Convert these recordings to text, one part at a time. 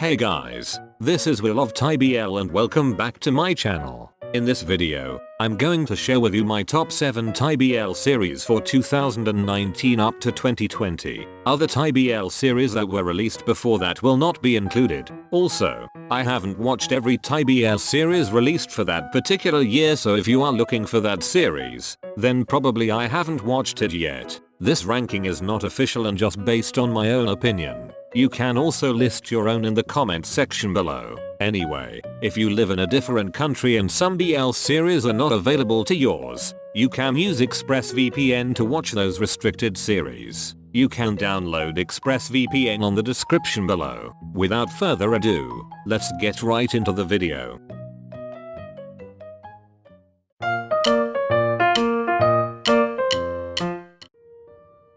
Hey guys, this is Will of TyBL and welcome back to my channel. In this video, I'm going to share with you my top 7 TyBL series for 2019 up to 2020. Other TyBL series that were released before that will not be included. Also, I haven't watched every TyBL series released for that particular year, so if you are looking for that series, then probably I haven't watched it yet. This ranking is not official and just based on my own opinion. You can also list your own in the comment section below. Anyway, if you live in a different country and some BL series are not available to yours, you can use ExpressVPN to watch those restricted series. You can download ExpressVPN on the description below. Without further ado, let's get right into the video.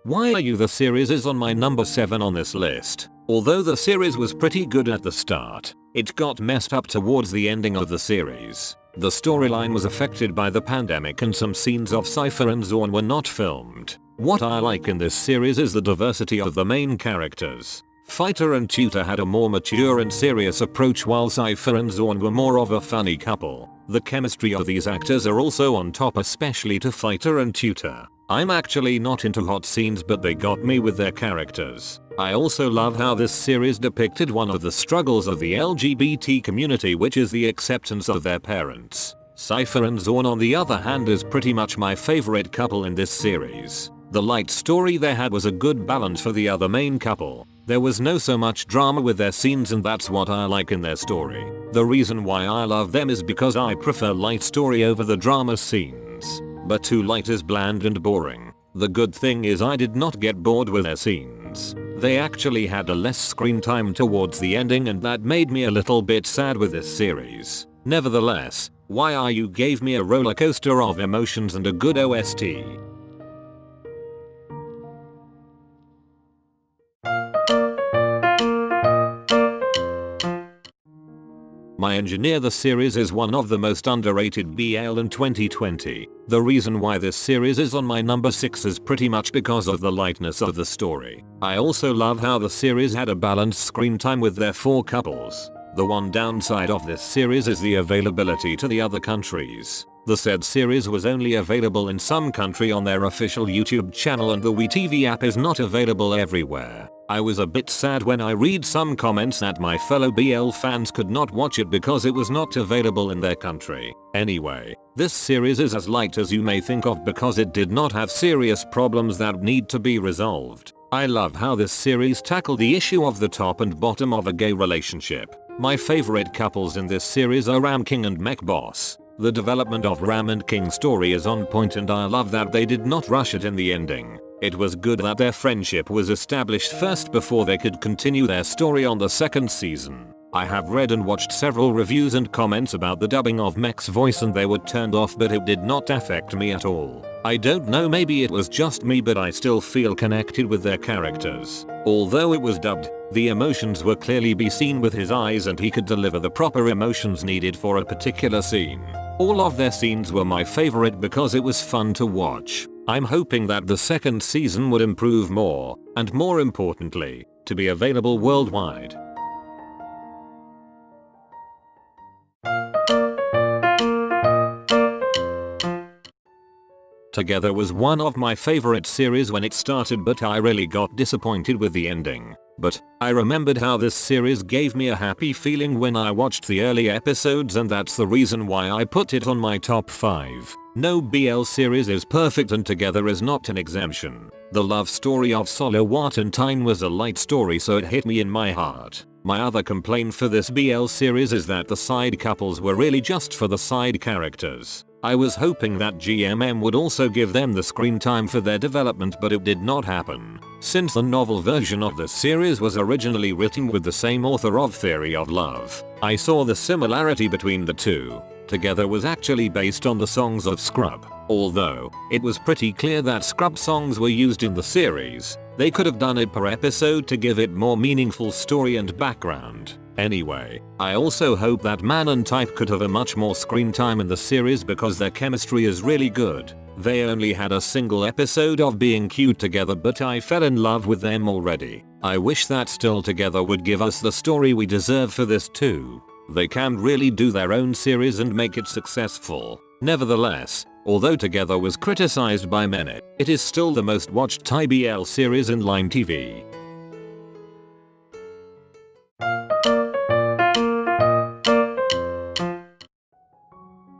Why Are You the series is on my number 7 on this list. Although the series was pretty good at the start, it got messed up towards the ending of the series. The storyline was affected by the pandemic and some scenes of Cypher and Zorn were not filmed. What I like in this series is the diversity of the main characters. Fighter and Tutor had a more mature and serious approach while Cypher and Zorn were more of a funny couple. The chemistry of these actors are also on top, especially to Fighter and Tutor. I'm actually not into hot scenes, but they got me with their characters. I also love how this series depicted one of the struggles of the LGBT community, which is the acceptance of their parents. Cypher and Zorn on the other hand is pretty much my favorite couple in this series. The light story they had was a good balance for the other main couple. There was no so much drama with their scenes, and that's what I like in their story. The reason why I love them is because I prefer light story over the drama scenes. But too light is bland and boring. The good thing is I did not get bored with their scenes. They actually had a less screen time towards the ending, and that made me a little bit sad with this series. Nevertheless, Why Are You gave me a roller coaster of emotions and a good OST. My Engineer the series is one of the most underrated BL in 2020. The reason why this series is on my number 6 is pretty much because of the lightness of the story. I also love how the series had a balanced screen time with their 4 couples. The one downside of this series is the availability to the other countries. The said series was only available in some country on their official YouTube channel, and the WeTV app is not available everywhere. I was a bit sad when I read some comments that my fellow BL fans could not watch it because it was not available in their country. Anyway, this series is as light as you may think of because it did not have serious problems that need to be resolved. I love how this series tackled the issue of the top and bottom of a gay relationship. My favorite couples in this series are Ram King and Mech Boss. The development of Ram and King's story is on point, and I love that they did not rush it in the ending. It was good that their friendship was established first before they could continue their story on the second season. I have read and watched several reviews and comments about the dubbing of Mech's voice, and they were turned off, but it did not affect me at all. I don't know, maybe it was just me, but I still feel connected with their characters. Although it was dubbed, the emotions were clearly be seen with his eyes, and he could deliver the proper emotions needed for a particular scene. All of their scenes were my favorite because it was fun to watch. I'm hoping that the second season would improve more, and more importantly, to be available worldwide. Together was one of my favorite series when it started, but I really got disappointed with the ending. But I remembered how this series gave me a happy feeling when I watched the early episodes, and that's the reason why I put it on my top 5. No BL series is perfect, and Together is not an exemption. The love story of Solo Watentine was a light story, so it hit me in my heart. My other complaint for this BL series is that the side couples were really just for the side characters. I was hoping that GMM would also give them the screen time for their development, but it did not happen. Since the novel version of the series was originally written with the same author of Theory of Love, I saw the similarity between the two. Together was actually based on the songs of Scrub. Although it was pretty clear that Scrub songs were used in the series, they could have done it per episode to give it more meaningful story and background. Anyway, I also hope that Man and Type could have a much more screen time in the series because their chemistry is really good. They only had a single episode of being cute together, but I fell in love with them already. I wish that Still Together would give us the story we deserve for this too. They can really do their own series and make it successful. Nevertheless, although Together was criticized by many, it is still the most watched Thai BL series in Line TV.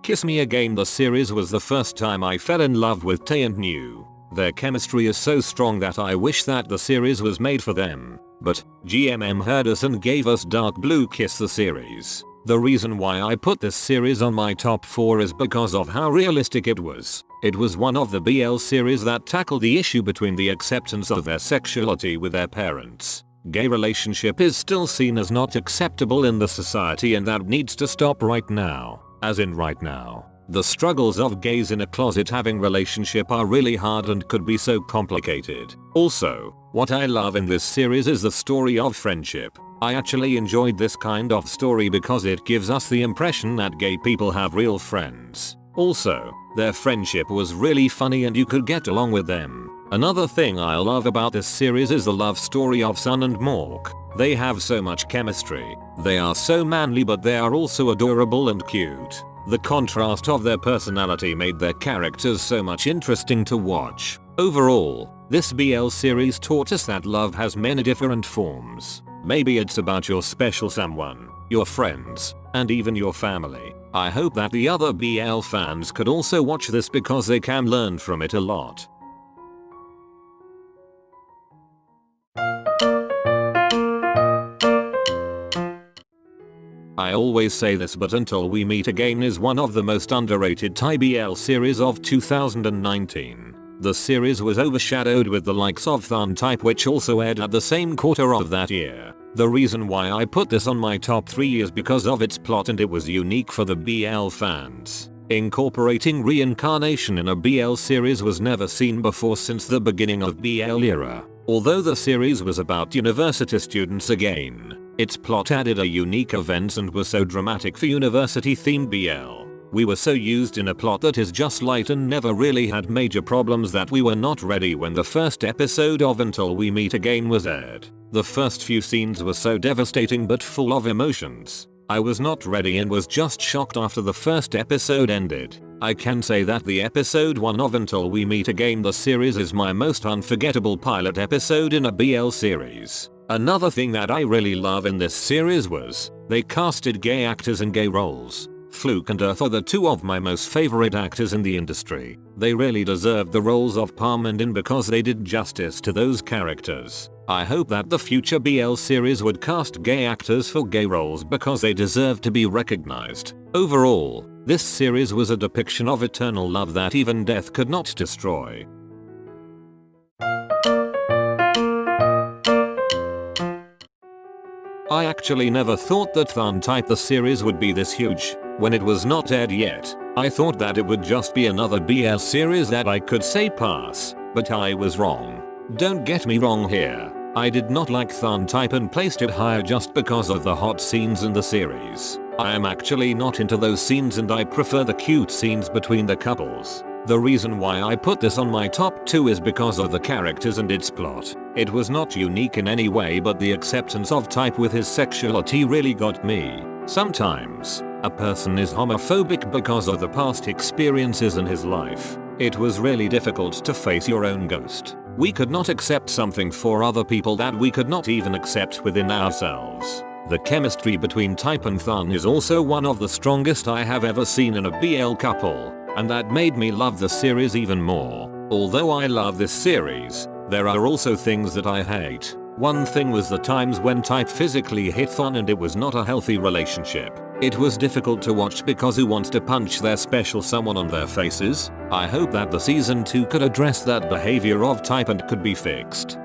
Kiss Me Again. The series was the first time I fell in love with Tae and New. Their chemistry is so strong that I wish that the series was made for them. But GMM heard us and gave us Dark Blue Kiss the series. The reason why I put this series on my top 4 is because of how realistic it was. It was one of the BL series that tackled the issue between the acceptance of their sexuality with their parents. Gay relationship is still seen as not acceptable in the society, and that needs to stop right now. As in right now. The struggles of gays in a closet having relationship are really hard and could be so complicated. Also, what I love in this series is the story of friendship. I actually enjoyed this kind of story because it gives us the impression that gay people have real friends. Also, their friendship was really funny and you could get along with them. Another thing I love about this series is the love story of Sun and Mork. They have so much chemistry. They are so manly, but they are also adorable and cute. The contrast of their personality made their characters so much interesting to watch. Overall, this BL series taught us that love has many different forms. Maybe it's about your special someone, your friends, and even your family. I hope that the other BL fans could also watch this because they can learn from it a lot. I always say this, but Until We Meet Again is one of the most underrated Thai BL series of 2019. The series was overshadowed with the likes of Thun Type, which also aired at the same quarter of that year. The reason why I put this on my top 3 is because of its plot, and it was unique for the BL fans. Incorporating reincarnation in a BL series was never seen before since the beginning of BL era. Although the series was about university students again, its plot added a unique events and was so dramatic for university-themed BL. We were so used in a plot that is just light and never really had major problems that we were not ready when the first episode of Until We Meet Again was aired. The first few scenes were so devastating but full of emotions. I was not ready and was just shocked after the first episode ended. I can say that the episode 1 of Until We Meet Again the series is my most unforgettable pilot episode in a BL series. Another thing that I really love in this series was, they casted gay actors in gay roles. Fluke and Earth are the two of my most favorite actors in the industry. They really deserved the roles of Palm and In because they did justice to those characters. I hope that the future BL series would cast gay actors for gay roles because they deserve to be recognized. Overall, this series was a depiction of eternal love that even death could not destroy. I actually never thought that Thun Type the series would be this huge. When it was not aired yet, I thought that it would just be another BL series that I could say pass, but I was wrong. Don't get me wrong here, I did not like Thun Type and placed it higher just because of the hot scenes in the series. I am actually not into those scenes and I prefer the cute scenes between the couples. The reason why I put this on my top 2 is because of the characters and its plot. It was not unique in any way, but the acceptance of Type with his sexuality really got me. Sometimes, a person is homophobic because of the past experiences in his life. It was really difficult to face your own ghost. We could not accept something for other people that we could not even accept within ourselves. The chemistry between Type and Thun is also one of the strongest I have ever seen in a BL couple, and that made me love the series even more. Although I love this series, there are also things that I hate. One thing was the times when Type physically hit Thun and it was not a healthy relationship. It was difficult to watch because who wants to punch their special someone on their faces? I hope that the season 2 could address that behavior of Type and could be fixed.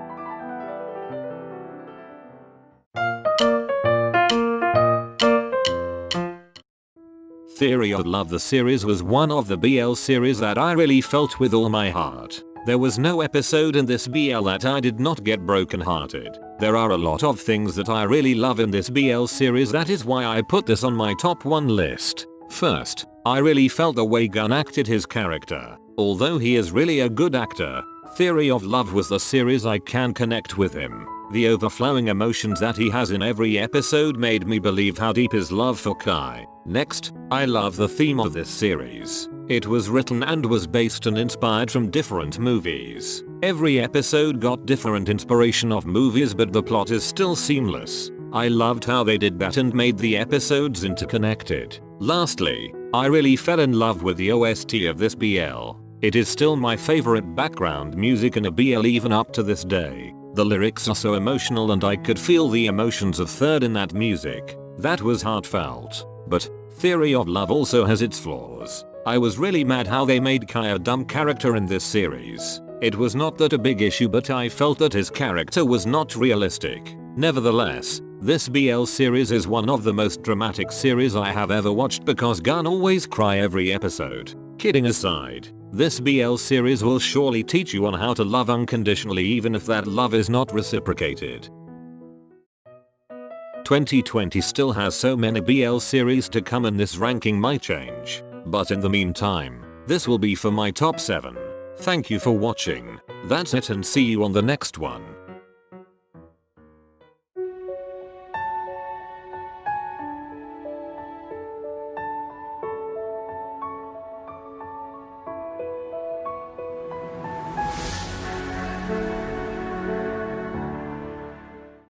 Theory of Love. The series was one of the BL series that I really felt with all my heart. There was no episode in this BL that I did not get brokenhearted. There are a lot of things that I really love in this BL series, that is why I put this on my top 1 list. First, I really felt the way Gun acted his character. Although he is really a good actor, Theory of Love was the series I can connect with him. The overflowing emotions that he has in every episode made me believe how deep his love for Kai. Next, I love the theme of this series. It was written and was based and inspired from different movies. Every episode got different inspiration of movies, but the plot is still seamless. I loved how they did that and made the episodes interconnected. Lastly, I really fell in love with the OST of this BL. It is still my favorite background music in a BL even up to this day. The lyrics are so emotional and I could feel the emotions of Third in that music. That was heartfelt. But Theory of Love also has its flaws. I was really mad how they made Kai a dumb character in this series. It was not that a big issue, but I felt that his character was not realistic. Nevertheless, this BL series is one of the most dramatic series I have ever watched because Gun always cry every episode. Kidding aside, this BL series will surely teach you on how to love unconditionally even if that love is not reciprocated. 2020 still has so many BL series to come and this ranking might change. But in the meantime, this will be for my top 7. Thank you for watching. That's it and see you on the next one.